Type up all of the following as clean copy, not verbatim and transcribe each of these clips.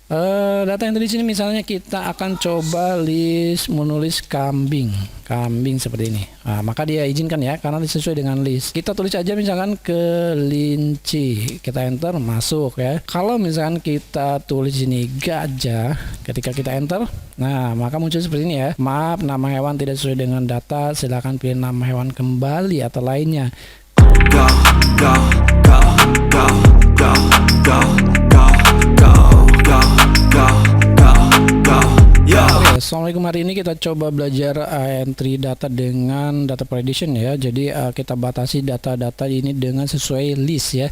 Data yang di sini misalnya kita akan coba menulis kambing, kambing seperti ini. Nah, maka dia izinkan ya, karena sesuai dengan list. Kita tulis aja misalkan kelinci, kita enter, masuk ya. Kalau misalkan kita tulis ini gajah, ketika kita enter, nah maka muncul seperti ini ya. Maaf, nama hewan tidak sesuai dengan data, silakan pilih nama hewan kembali atau lainnya. Go, go, go, go, go, go, go, go, go, go, go, go, yo. Oke, assalamualaikum. Hari ini kita coba belajar entry data dengan data prediction ya. Jadi kita batasi data-data ini dengan sesuai list ya.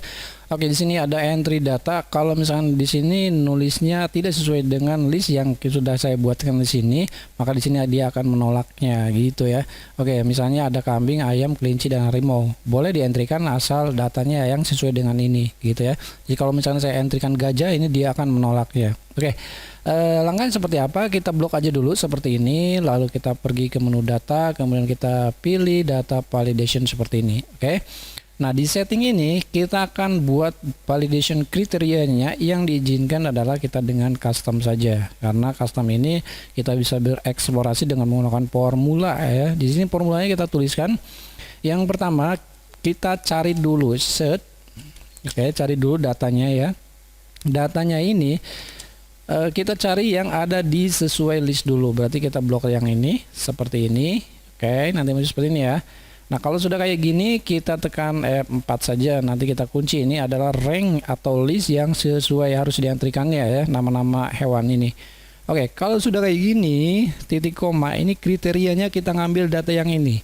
Oke, di sini ada entry data. Kalau misalkan di sini nulisnya tidak sesuai dengan list yang sudah saya buatkan di sini, maka di sini dia akan menolaknya gitu ya. Oke, misalnya ada kambing, ayam, kelinci, dan harimau. Boleh dientrikan asal datanya yang sesuai dengan ini gitu ya. Jadi kalau misalnya saya entrikan gajah, ini dia akan menolaknya. Oke. Langkahnya seperti apa? Kita blok aja dulu seperti ini, lalu kita pergi ke menu data, kemudian kita pilih data validation seperti ini. Oke. Nah, di setting ini kita akan buat validation kriterianya. Yang diizinkan adalah kita dengan custom saja, karena custom ini kita bisa bereksplorasi dengan menggunakan formula ya. Di sini formulanya kita tuliskan. Yang pertama kita cari dulu set. Oke, cari dulu datanya ya. Datanya ini kita cari yang ada di sesuai list dulu. Berarti kita blok yang ini seperti ini. Oke, nanti muncul seperti ini ya. Nah, kalau sudah kayak gini, kita tekan F4 saja. Nanti kita kunci ini adalah rank atau list yang sesuai harus diantrikannya ya, nama-nama hewan ini. Oke, kalau sudah kayak gini, titik koma, ini kriterianya kita ngambil data yang ini.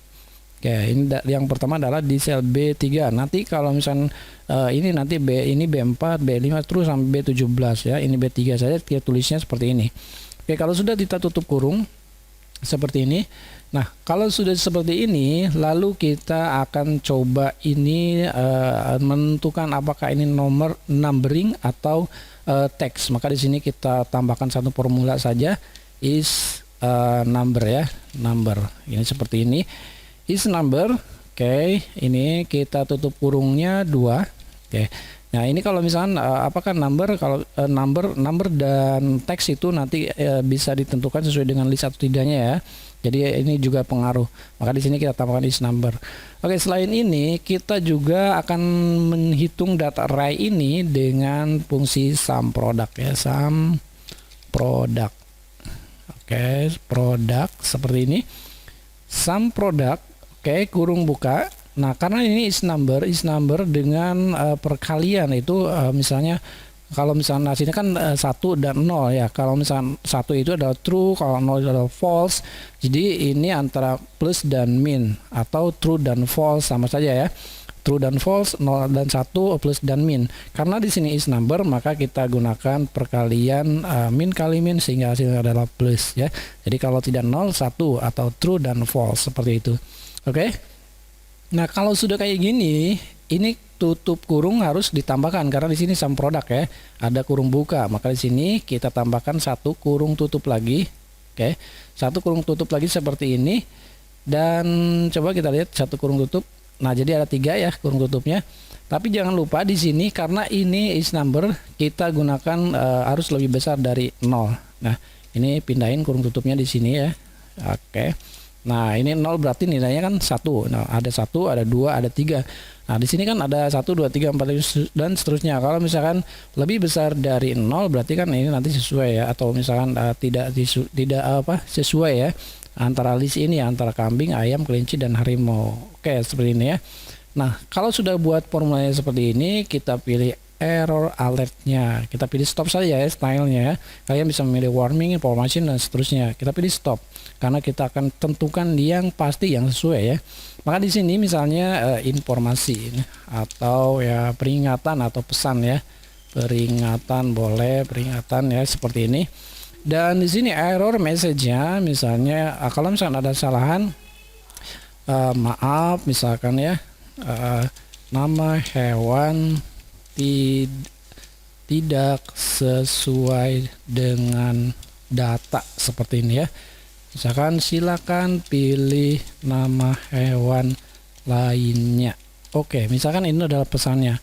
Oke, ini yang pertama adalah di sel B3. Nanti kalau misalnya ini nanti ini B4, B5 terus sampai B17 ya. Ini B3 saja, kita tulisnya seperti ini. Oke, kalau sudah kita tutup kurung seperti ini. Nah, kalau sudah seperti ini, lalu kita akan coba ini menentukan apakah ini nomor numbering atau teks. Maka di sini kita tambahkan satu formula saja, is number ya, number. Ini seperti ini, is number. Oke, ini kita tutup kurungnya 2. Oke. Nah, ini kalau misalnya apakah number, kalau number dan teks itu nanti bisa ditentukan sesuai dengan list atau tidaknya ya. Jadi ini juga pengaruh. Maka di sini kita tambahkan is number. Oke, selain ini kita juga akan menghitung data array ini dengan fungsi sum product ya, sum product. Oke, product seperti ini. Sum product, oke, kurung buka. Nah, karena ini is number dengan perkalian itu misalnya kalau misalnya sini kan 1 dan 0 ya. Kalau misalnya 1 itu adalah true, kalau 0 itu adalah false. Jadi ini antara plus dan min atau true dan false sama saja ya. True dan false, 0 dan 1, plus dan min. Karena di sini is number, maka kita gunakan perkalian min kali min sehingga hasilnya adalah plus ya. Jadi kalau tidak 0, 1 atau true dan false seperti itu. Oke. Nah, kalau sudah kayak gini, ini tutup kurung harus ditambahkan karena di sini sum product ya, ada kurung buka. Maka di sini kita tambahkan satu kurung tutup lagi. Oke, satu kurung tutup lagi seperti ini. Dan coba kita lihat satu kurung tutup. Nah, jadi ada 3 ya kurung tutupnya. Tapi jangan lupa di sini karena ini is number, kita gunakan harus lebih besar dari 0. Nah, ini pindahin kurung tutupnya di sini ya. Oke. Nah, ini 0 berarti nilainya kan 1. Nah, ada 1, ada 2, ada 3. Nah, di sini kan ada 1, 2, 3, 4 dan seterusnya. Kalau misalkan lebih besar dari 0 berarti kan ini nanti sesuai ya, atau misalkan tidak sesuai ya antara list ini, antara kambing, ayam, kelinci dan harimau. Oke, seperti ini ya. Nah, kalau sudah buat formulanya seperti ini, kita pilih error alertnya, kita pilih stop saja ya stylenya ya. Kalian bisa memilih warning, information dan seterusnya. Kita pilih stop karena kita akan tentukan yang pasti, yang sesuai ya. Maka di sini misalnya informasi atau ya peringatan atau pesan ya. Peringatan boleh, peringatan ya seperti ini. Dan di sini error message-nya misalnya kalau misalnya ada kesalahan, maaf misalkan ya, nama hewan tidak sesuai dengan data seperti ini ya. Misalkan silakan pilih nama hewan lainnya. Oke, misalkan ini adalah pesannya.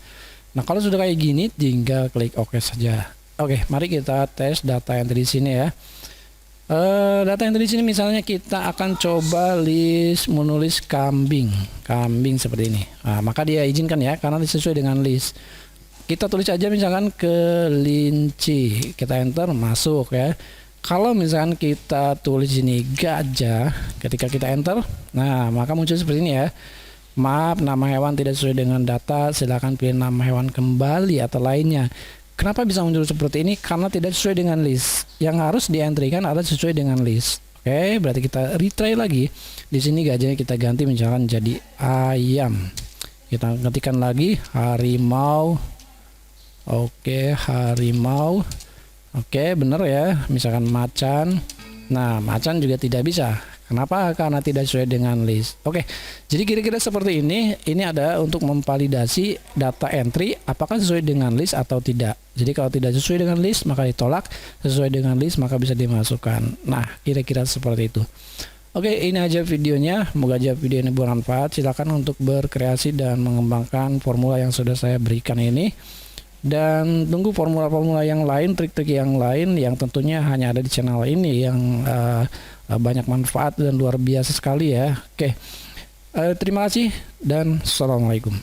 Nah, kalau sudah kayak gini tinggal klik OK saja. Oke, mari kita tes data yang di sini ya. Data yang di sini misalnya kita akan coba list menulis kambing seperti ini. Nah, maka dia izinkan ya, karena sesuai dengan list. Kita tulis aja misalkan kelinci, kita enter, masuk ya. Kalau misalkan kita tulis ini gajah, ketika kita enter, nah maka muncul seperti ini ya. Maaf, nama hewan tidak sesuai dengan data, silakan pilih nama hewan kembali atau lainnya. Kenapa bisa muncul seperti ini? Karena tidak sesuai dengan list. Yang harus di-entry-kan adalah sesuai dengan list. Oke, berarti kita retry lagi. Di sini gajahnya kita ganti misalkan jadi ayam. Kita ketikkan lagi harimau. Oke, harimau. Oke, bener ya. Misalkan macan. Nah, macan juga tidak bisa. Kenapa? Karena tidak sesuai dengan list. Oke, jadi kira-kira seperti ini. Ini ada untuk memvalidasi data entry apakah sesuai dengan list atau tidak. Jadi kalau tidak sesuai dengan list maka ditolak, sesuai dengan list maka bisa dimasukkan. Nah, kira-kira seperti itu. Oke, ini aja videonya. Semoga aja video ini bermanfaat. Silakan untuk berkreasi dan mengembangkan formula yang sudah saya berikan ini. Dan tunggu formula-formula yang lain, trik-trik yang lain yang tentunya hanya ada di channel ini yang banyak manfaat dan luar biasa sekali ya. Oke, terima kasih dan assalamualaikum.